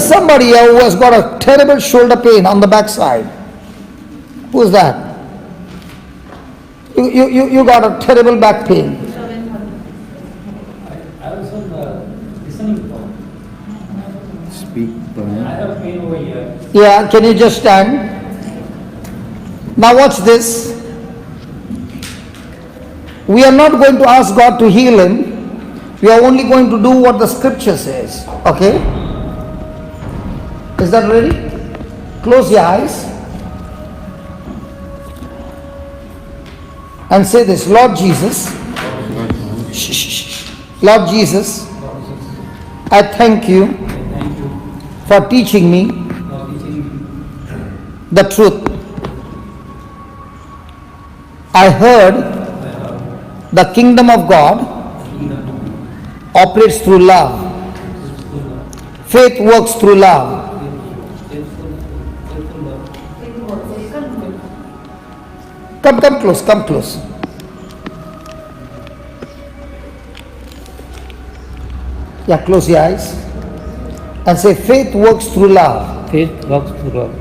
There's somebody here who has got a terrible shoulder pain on the backside. Who is that? You got a terrible back pain. I was on the listening phone. Speak. I have pain over here. Yeah, can you just stand? Now watch this. We are not going to ask God to heal him. We are only going to do what the scripture says. Okay? Is that ready? Close your eyes. And say this, Lord Jesus. Shh, shh, shh. Lord Jesus, I thank you Thank you for teaching me for teaching me the truth. I heard the kingdom of God operates through love. Faith works through love. Come close, come close. Yeah, close your eyes and say, faith works through love. Faith works through love,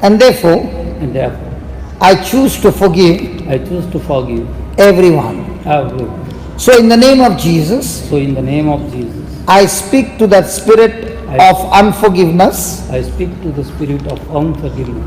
And therefore, and therefore I choose to forgive I choose to forgive everyone. everyone. So in the name of Jesus, So in the name of Jesus, I speak to that spirit of unforgiveness. I speak to the spirit of unforgiveness.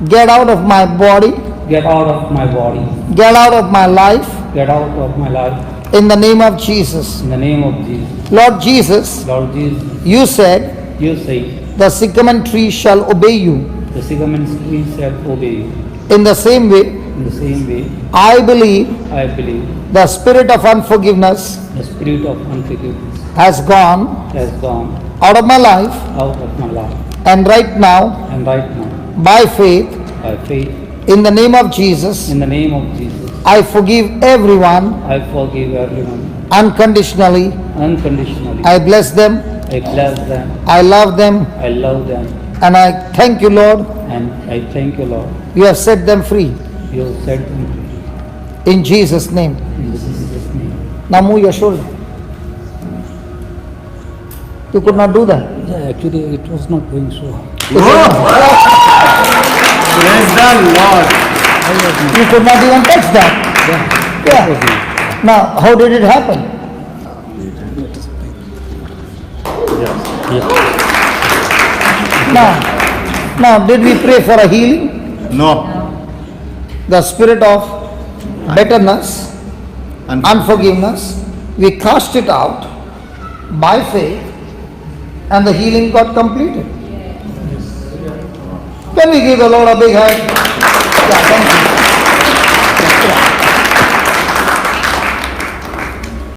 Get out of my body. Get out of my body. Get out of my life. Get out of my life. In the name of Jesus. In the name of Jesus. Lord Jesus, Lord Jesus, you said, you say, the sycamore tree shall obey you. the sycamore tree shall obey you. In the same way, In the same way, I believe I believe the spirit of unforgiveness the spirit of unforgiveness has gone has gone out of my life, out of my life. and right now, And right now, by faith, by faith, in the name of Jesus, in the name of Jesus, I forgive everyone I forgive everyone unconditionally. unconditionally. I bless them. I bless them. I love them. I love them. And I thank you, Lord. And I thank you, Lord. You have set them free. You have set them free. In Jesus' name. In Jesus' name. Now move your shoulder. You could not do that. Yeah, actually, it was not going so. Praise the Lord. You could not even touch that. Yeah. Yeah. Now, how did it happen? Now, did we pray for a healing? No. The spirit of bitterness, And unforgiveness, we cast it out by faith, and the healing got completed. Can we give the Lord a big hand? Yeah, thank you.